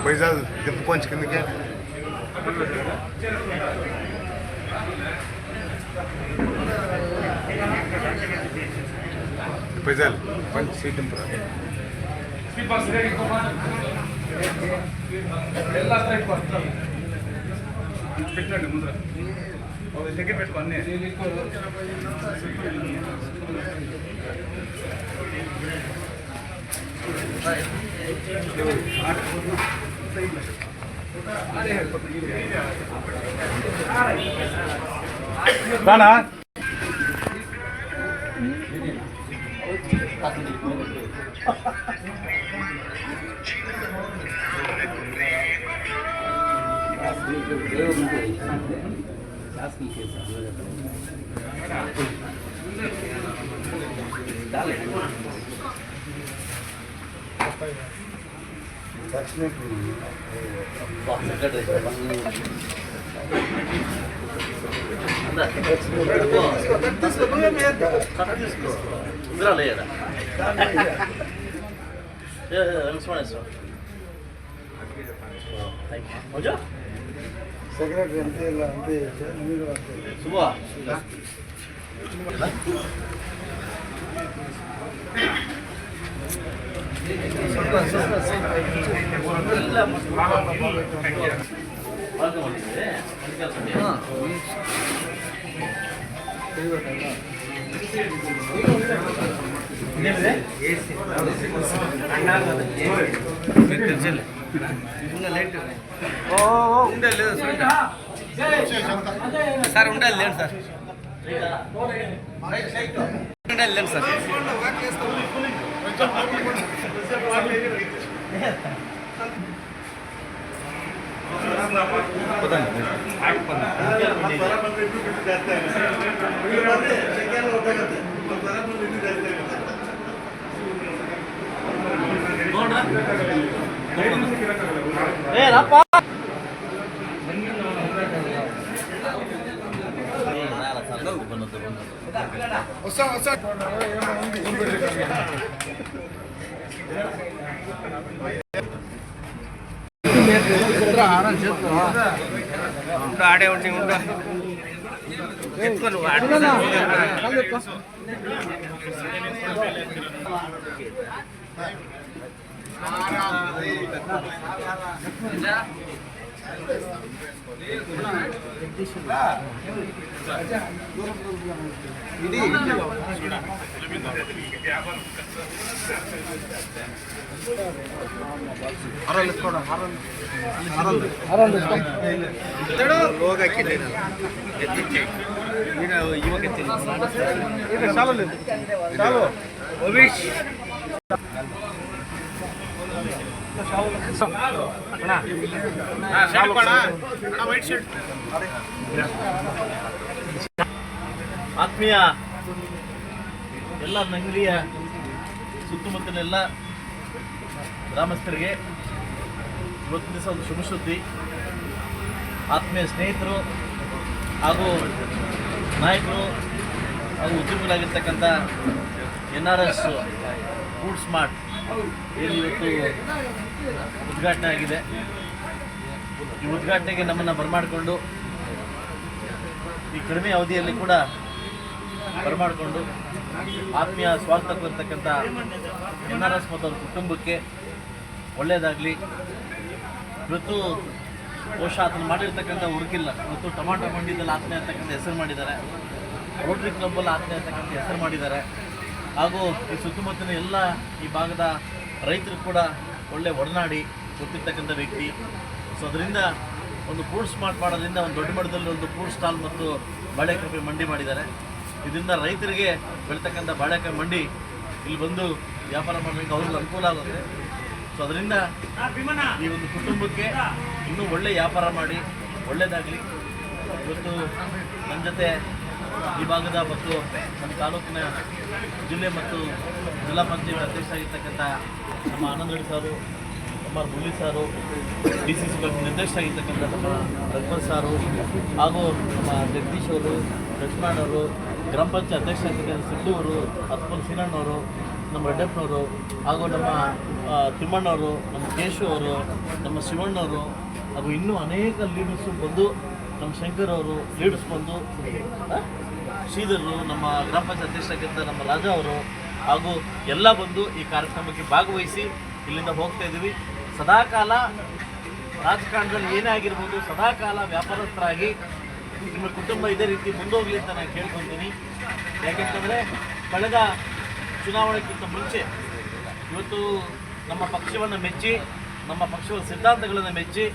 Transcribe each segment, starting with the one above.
Paisal, tempo quanto que não quer? Paisal, quanto se tempo? పెట్టండి ముందర దగ్గర పెట్టుకో అన్నీ రానా సెక్రటరీ అంతే ఇలా అంతే మీరు శుభా సార్ ఉండాలి లేండి సార్ ఉండాలి లేండి సార్ ఆడే ఉండి ఉండు ఎక్కువ నువ్వు ఇది ಆತ್ಮೀಯ ಎಲ್ಲ ನಂಗಲಿಯ ಸುತ್ತಮುತ್ತಲ ಎಲ್ಲ ಗ್ರಾಮಸ್ಥರಿಗೆ ಇವತ್ತಿನ ದಿವಸ ಒಂದು ಶುಭ ಸುದ್ದಿ. ಆತ್ಮೀಯ ಸ್ನೇಹಿತರು ಹಾಗೂ ನಾಯಕರು ಹಾಗೂ ಉದ್ಯಮಿಗಳಾಗಿರ್ತಕ್ಕಂಥ NRS ಫುಡ್ ಸ್ಮಾರ್ಟ್ ಏನು ಇವತ್ತು ಉದ್ಘಾಟನೆ ಆಗಿದೆ. ಈ ಉದ್ಘಾಟನೆಗೆ ನಮ್ಮನ್ನು ಬರಮಾಡಿಕೊಂಡು ಈ ಕಡಿಮೆ ಅವಧಿಯಲ್ಲಿ ಕೂಡ ಬರಮಾಡಿಕೊಂಡು ಆತ್ಮೀಯ ಸ್ವಾಗತ ಕೊಡ್ತಕ್ಕಂಥ NRS ಮತ್ತು ಅವ್ರ ಕುಟುಂಬಕ್ಕೆ ಒಳ್ಳೆಯದಾಗಲಿ. ಇವತ್ತು ಬಹುಶಃ ಅದನ್ನು ಮಾಡಿರ್ತಕ್ಕಂಥ ಹುಡುಕಿಲ್ಲ. ಇವತ್ತು ಟೊಮಾಟೊ ಮಂಡಿದಲ್ಲಿ ಆತ್ಮೀಯ ಅಂತಕ್ಕಂಥ ಹೆಸರು ಮಾಡಿದ್ದಾರೆ, ರೋಟ್ರಿ ಕ್ಲಬ್ಬಲ್ಲಿ ಆತ್ಮೀಯ ಅಂತಕ್ಕಂಥ ಹೆಸರು ಮಾಡಿದ್ದಾರೆ. ಹಾಗೂ ಈ ಸುತ್ತಮುತ್ತಲಿನ ಎಲ್ಲ ಈ ಭಾಗದ ರೈತರು ಕೂಡ ಒಳ್ಳೆ ಒಡನಾಡಿ ಗೊತ್ತಿರ್ತಕ್ಕಂಥ ವ್ಯಕ್ತಿ. ಸೊ ಅದರಿಂದ ಒಂದು ಫ್ರೂಟ್ ಸ್ಮಾರ್ಟ್ ಮಾಡೋದ್ರಿಂದ ಒಂದು ದೊಡ್ಡ ಮಟ್ಟದಲ್ಲಿ ಒಂದು ಫ್ರೂಟ್ ಸ್ಟಾಲ್ ಮತ್ತು ಬಾಳೆಕಾಯಿ ಮಂಡಿ ಮಾಡಿದ್ದಾರೆ. ಇದರಿಂದ ರೈತರಿಗೆ ಬೆಳೀತಕ್ಕಂಥ ಬಾಳೆಕಾಯಿ ಮಂಡಿ ಇಲ್ಲಿ ಬಂದು ವ್ಯಾಪಾರ ಮಾಡೋದಕ್ಕೆ ಅವ್ರಿಗೆ ಅನುಕೂಲ ಆಗುತ್ತೆ. ಸೊ ಅದರಿಂದ ಈ ಒಂದು ಕುಟುಂಬಕ್ಕೆ ಇನ್ನೂ ಒಳ್ಳೆ ವ್ಯಾಪಾರ ಮಾಡಿ ಒಳ್ಳೆಯದಾಗಲಿ. ಇವತ್ತು ನನ್ನ ಜೊತೆ ಈ ಭಾಗದ ಮತ್ತು ನಮ್ಮ ತಾಲೂಕಿನ ಜಿಲ್ಲೆ ಮತ್ತು ಜಿಲ್ಲಾ ಪಂಚಾಯತ್ ಅಧ್ಯಕ್ಷ ಆಗಿರ್ತಕ್ಕಂಥ ನಮ್ಮ ಆನಂದ್ ರೆಡ್ಡಿ ಸಾರು, ನಮ್ಮ ಮುರಳಿ ಸಾರು, DCC ಬ್ಯಾಂಕ್ ನಿರ್ದೇಶಕರಾಗಿರ್ತಕ್ಕಂಥ ನಮ್ಮ ರಘುಪತ್ ಸಾರು, ಹಾಗೂ ನಮ್ಮ ಜಗದೀಶ್ ಅವರು, ಲಕ್ಷ್ಮಣವರು, ಗ್ರಾಮ ಪಂಚಾಯತ್ ಅಧ್ಯಕ್ಷರಾಗಿರ್ತಕ್ಕಂಥ ಸಿದ್ದು ಅವರು, ಅತ್ಪಲ್ ಸೀನಣ್ಣವರು, ನಮ್ಮ ರೆಡ್ಡಪ್ಪನವರು, ಹಾಗೂ ನಮ್ಮ ತಿಮ್ಮಣ್ಣವರು, ನಮ್ಮ ಕೇಶು ಅವರು, ನಮ್ಮ ಶಿವಣ್ಣವರು, ಹಾಗೂ ಇನ್ನೂ ಅನೇಕ ಲೀಡರ್ಸು ಬಂದು, ನಮ್ಮ ಶಂಕರ್ ಅವರು ಲೀಡರ್ಸ್ ಬಂದು, ಶ್ರೀಧರು, ನಮ್ಮ ಗ್ರಾಮ ಪಂಚಾಯತ್ ಅಧ್ಯಕ್ಷರಾಗಿದ್ದ ನಮ್ಮ ರಾಜಾ ಅವರು, ಹಾಗೂ ಎಲ್ಲ ಬಂದು ಈ ಕಾರ್ಯಕ್ರಮಕ್ಕೆ ಭಾಗವಹಿಸಿ ಇಲ್ಲಿಂದ ಹೋಗ್ತಾ ಇದ್ದೀವಿ. ಸದಾಕಾಲ ರಾಜಕಾರಣದಲ್ಲಿ ಏನೇ ಆಗಿರ್ಬೋದು, ಸದಾಕಾಲ ವ್ಯಾಪಾರಸ್ಥರಾಗಿ ನಿಮ್ಮ ಕುಟುಂಬ ಇದೇ ರೀತಿ ಮುಂದೋಗಲಿ ಅಂತ ನಾನು ಕೇಳ್ಕೊತೀನಿ. ಯಾಕೆಂತಂದರೆ ಕಳೆದ ಚುನಾವಣೆಗಿಂತ ಮುಂಚೆ ಇವತ್ತು ನಮ್ಮ ಪಕ್ಷವನ್ನು ಮೆಚ್ಚಿ, ನಮ್ಮ ಪಕ್ಷದ ಸಿದ್ಧಾಂತಗಳನ್ನು ಮೆಚ್ಚಿ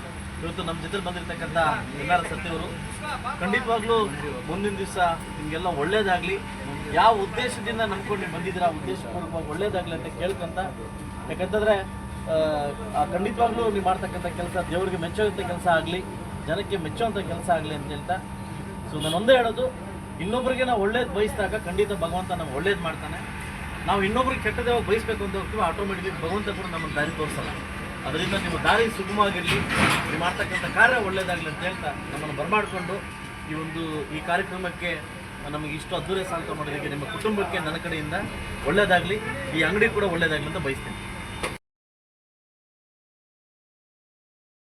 ಇವತ್ತು ನಮ್ಮ ಜೊತೆ ಬಂದಿರತಕ್ಕಂಥ NRS ಸತ್ಯವರು ಖಂಡಿತವಾಗ್ಲೂ ಮುಂದಿನ ದಿವಸ ನಿಮಗೆಲ್ಲ ಒಳ್ಳೇದಾಗಲಿ. ಯಾವ ಉದ್ದೇಶದಿಂದ ನಂಬ್ಕೊಂಡು ನೀವು ಬಂದಿದ್ದೀರಾ ಆ ಉದ್ದೇಶಪೂರ್ವಕವಾಗಿ ಒಳ್ಳೇದಾಗಲಿ ಅಂತ ಕೇಳ್ಕೊಂತ. ಯಾಕಂತಂದರೆ ಖಂಡಿತವಾಗ್ಲೂ ನೀವು ಮಾಡ್ತಕ್ಕಂಥ ಕೆಲಸ ದೇವರಿಗೆ ಮೆಚ್ಚುವಂಥ ಕೆಲಸ ಆಗಲಿ, ಜನಕ್ಕೆ ಮೆಚ್ಚುವಂಥ ಕೆಲಸ ಆಗಲಿ ಅಂತ ಹೇಳ್ತಾ. ಸೊ ನಾನು ಒಂದೇ ಹೇಳೋದು, ಇನ್ನೊಬ್ಬರಿಗೆ ನಾವು ಒಳ್ಳೇದು ಬಯಸಿದಾಗ ಖಂಡಿತ ಭಗವಂತ ನಮ್ಗೆ ಒಳ್ಳೇದು ಮಾಡ್ತಾನೆ. ನಾವು ಇನ್ನೊಬ್ರಿಗೆ ಕೆಟ್ಟದೇ ಬಯಸಬೇಕು ಅಂತ ಹೋಗ್ತೀವಿ, ಆಟೋಮೆಟಿಕ್ಲಿ ಭಗವಂತ ಕೂಡ ನಮ್ಮನ್ನು ದಾರಿ ತೋರಿಸಲ್ಲ. ಅದರಿಂದ ನಿಮ್ಮ ದಾರಿ ಸುಗಮವಾಗಿರಲಿ, ನೀವು ಮಾಡ್ತಕ್ಕಂಥ ಕಾರ್ಯ ಒಳ್ಳೇದಾಗಲಿ ಅಂತ ಹೇಳ್ತಾ ನಮ್ಮನ್ನು ಬರಮಾಡಿಕೊಂಡು ಈ ಕಾರ್ಯಕ್ರಮಕ್ಕೆ ನಮಗೆ ಇಷ್ಟು ಅದ್ದೂರಿ ಸಾಲ್ತ ಮಾಡೋದಕ್ಕೆ ನಿಮ್ಮ ಕುಟುಂಬಕ್ಕೆ ನನ್ನ ಕಡೆಯಿಂದ ಒಳ್ಳೇದಾಗಲಿ, ಈ ಅಂಗಡಿ ಕೂಡ ಒಳ್ಳೇದಾಗಲಿ ಅಂತ ಬಯಸ್ತೀನಿ.